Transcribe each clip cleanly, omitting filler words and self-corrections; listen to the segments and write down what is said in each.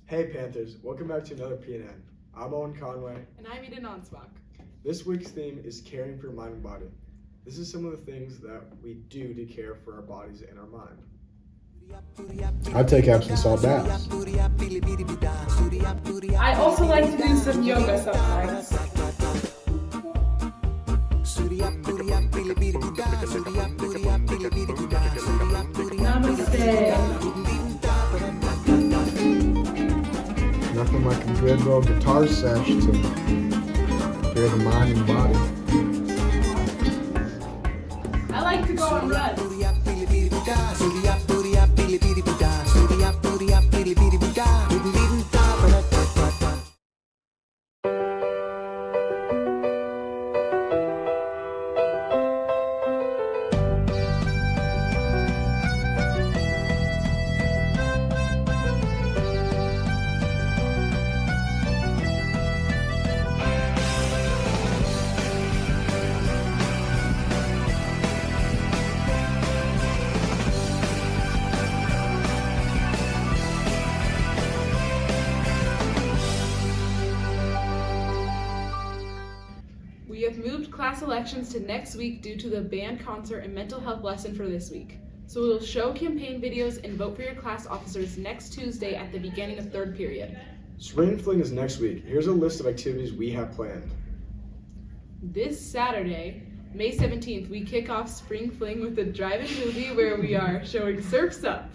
Hey Panthers, welcome back to another PNN. I'm Owen Conway. And I'm Eden Onsbach. This week's theme is caring for your mind and body. This is some of the things that we do to care for our bodies and our mind. I take Epsom salt baths. I also like to do some yoga sometimes. Namaste. Nothing like a good little guitar sesh to clear the mind and body. I like to go on runs. We have moved class elections to next week due to the band concert and mental health lesson for this week. So we will show campaign videos and vote for your class officers next Tuesday at the beginning of third period. Spring Fling is next week. Here's a list of activities we have planned. This Saturday, May 17th, we kick off Spring Fling with a drive-in movie where we are showing Surf's Up.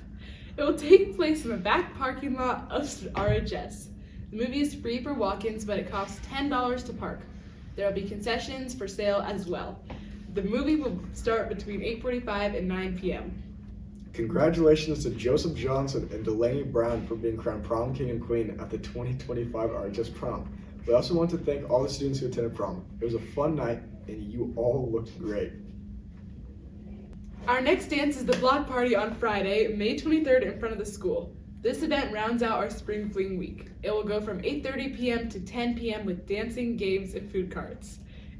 It will take place in the back parking lot of RHS. The movie is free for walk-ins, but it costs $10 to park. There will be concessions for sale as well. The movie will start between 8:45 and 9 p.m. Congratulations to Joseph Johnson and Delaney Brown for being crowned prom king and queen at the 2025 RHS prom. We also want to thank all the students who attended prom. It was a fun night and you all looked great. Our next dance is the block party on Friday, May 23rd in front of the school. This event rounds out our Spring Fling week. It will go from 8:30 p.m. to 10 p.m. with dancing, games, and food carts.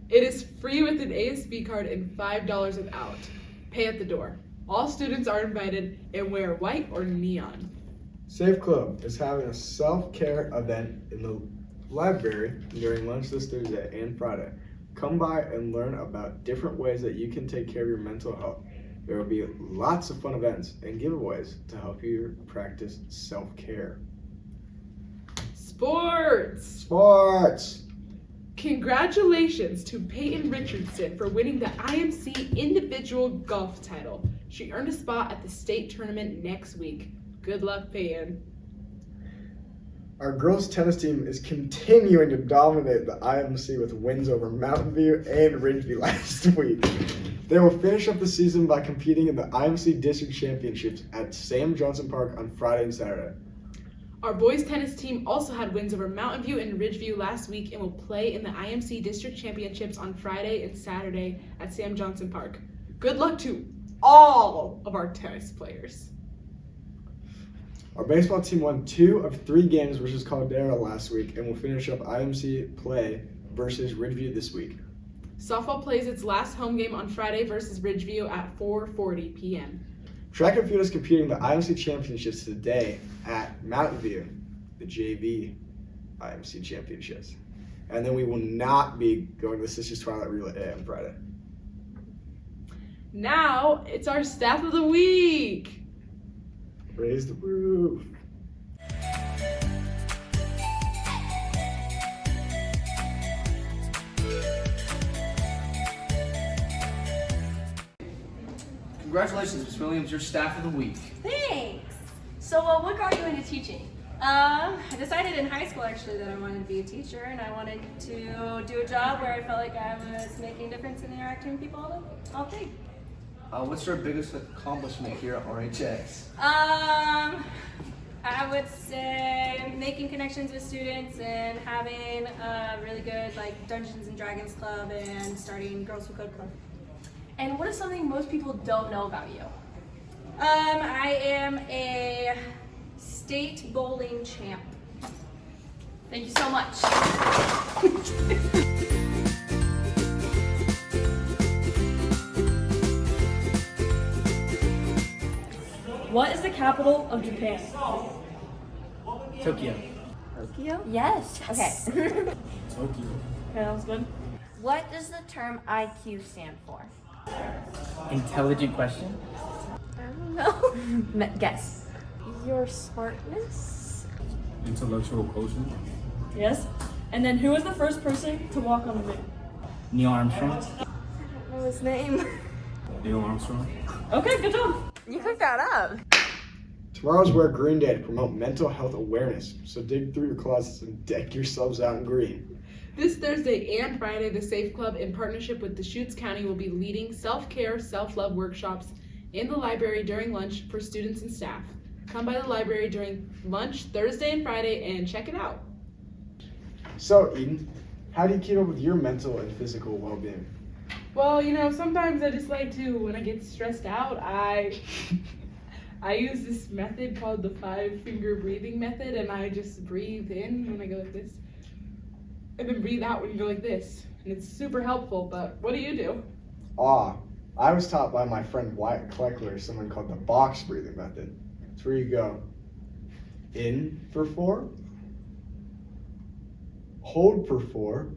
It is free with an ASB card and $5 without. Pay at the door. All students are invited and wear white or neon. Safe Club is having a self-care event in the library during lunch this Thursday and Friday. Come by and learn about different ways that you can take care of your mental health. There will be lots of fun events and giveaways to help you practice self-care. Sports! Congratulations to Peyton Richardson for winning the IMC individual golf title. She earned a spot at the state tournament next week. Good luck, Peyton. Our girls tennis team is continuing to dominate the IMC with wins over Mountain View and Ridgeview last week. They will finish up the season by competing in the IMC District Championships at Sam Johnson Park on Friday and Saturday. Our boys tennis team also had wins over Mountain View and Ridgeview last week and will play in the IMC District Championships on Friday and Saturday at Sam Johnson Park. Good luck to all of our tennis players. Our baseball team won 2 of 3 games versus Caldera last week and will finish up IMC play versus Ridgeview this week. Softball plays its last home game on Friday versus Ridgeview at 4:40 p.m. Track and field is competing in the IMC Championships today at Mountain View, the JV IMC Championships. And then we will not be going to the Sisters Twilight Relay Day on Friday. Now it's our Staff of the Week. Raise the roof. Congratulations, Ms. Williams, you're Staff of the Week. Thanks. So, what got you into teaching? I decided in high school actually that I wanted to be a teacher, and I wanted to do a job where I felt like I was making a difference and interacting with people all day. What's your biggest accomplishment here at RHS? I would say making connections with students and having a really good Dungeons and Dragons club and starting Girls Who Code club. And what is something most people don't know about you? I am a state bowling champ. Thank you so much. What is the capital of Japan? Tokyo. Tokyo? Yes. Okay. Tokyo. Okay, that was good. What does the term IQ stand for? Intelligent question. I don't know. Guess. Your smartness? Intellectual quotient. Yes. And then who was the first person to walk on the moon? Neil Armstrong. I don't know his name. Neil Armstrong. Okay, good job. You picked that up. Tomorrow's Wear Green Day to promote mental health awareness. So dig through your closets and deck yourselves out in green. This Thursday and Friday, the Safe Club, in partnership with Deschutes County, will be leading self-care, self-love workshops in the library during lunch for students and staff. Come by the library during lunch Thursday and Friday and check it out. So, Eden, how do you keep up with your mental and physical well-being? Well, sometimes I just like to, when I get stressed out, I use this method called the 5-finger breathing method, and I just breathe in when I go like this, and then breathe out when you go like this. And it's super helpful, but what do you do? I was taught by my friend Wyatt Kleckler something called the box breathing method. It's where you go in for 4, hold for 4,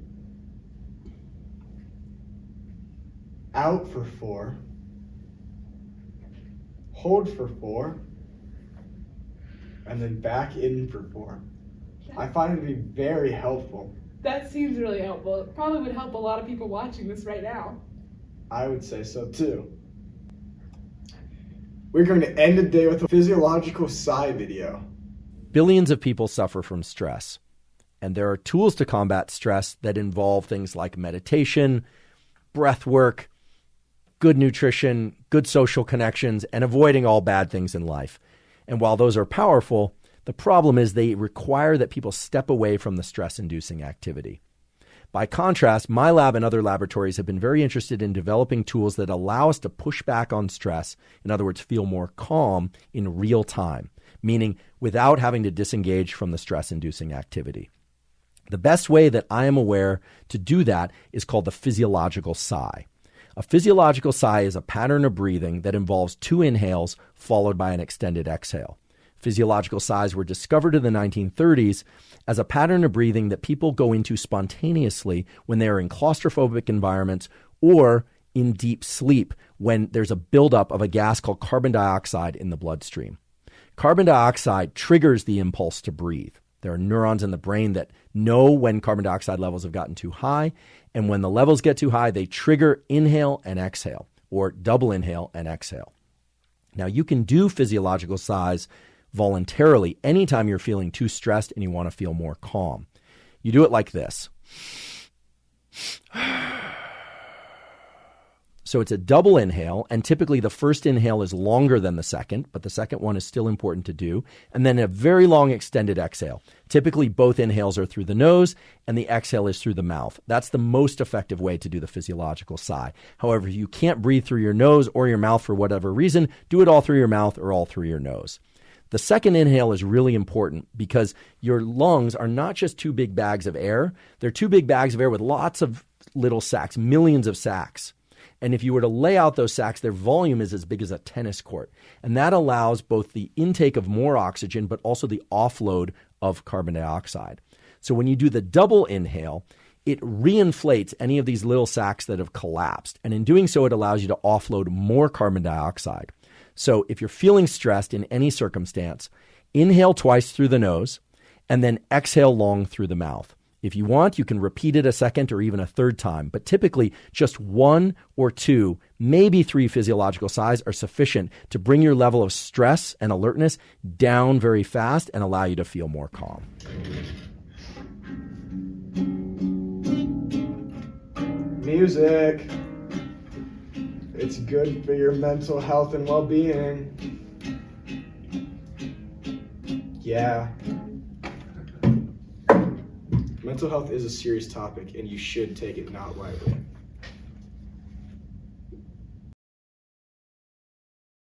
out for 4, hold for 4, and then back in for 4. I find it to be very helpful. That seems really helpful. It probably would help a lot of people watching this right now. I would say so too. We're going to end the day with a physiological sigh video. Billions of people suffer from stress, and there are tools to combat stress that involve things like meditation, breath work, good nutrition, good social connections, and avoiding all bad things in life. And while those are powerful, the problem is they require that people step away from the stress-inducing activity. By contrast, my lab and other laboratories have been very interested in developing tools that allow us to push back on stress, in other words, feel more calm in real time, meaning without having to disengage from the stress-inducing activity. The best way that I am aware to do that is called the physiological sigh. A physiological sigh is a pattern of breathing that involves 2 inhales followed by an extended exhale. Physiological sighs were discovered in the 1930s as a pattern of breathing that people go into spontaneously when they are in claustrophobic environments or in deep sleep when there's a buildup of a gas called carbon dioxide in the bloodstream. Carbon dioxide triggers the impulse to breathe. There are neurons in the brain that know when carbon dioxide levels have gotten too high, and when the levels get too high, they trigger inhale and exhale, or double inhale and exhale. Now, you can do physiological sighs voluntarily anytime you're feeling too stressed and you want to feel more calm. You do it like this. So it's a double inhale, and typically the first inhale is longer than the second, but the second one is still important to do. And then a very long extended exhale. Typically both inhales are through the nose and the exhale is through the mouth. That's the most effective way to do the physiological sigh. However, if you can't breathe through your nose or your mouth for whatever reason, do it all through your mouth or all through your nose. The second inhale is really important because your lungs are not just 2 big bags of air. They're 2 big bags of air with lots of little sacs, millions of sacs. And if you were to lay out those sacs, their volume is as big as a tennis court. And that allows both the intake of more oxygen, but also the offload of carbon dioxide. So when you do the double inhale, it reinflates any of these little sacs that have collapsed. And in doing so, it allows you to offload more carbon dioxide. So if you're feeling stressed in any circumstance, inhale twice through the nose and then exhale long through the mouth. If you want, you can repeat it a second or even a third time, but typically just 1 or 2, maybe 3 physiological sighs are sufficient to bring your level of stress and alertness down very fast and allow you to feel more calm. Music. It's good for your mental health and well-being. Yeah. Mental health is a serious topic, and you should take it not lightly.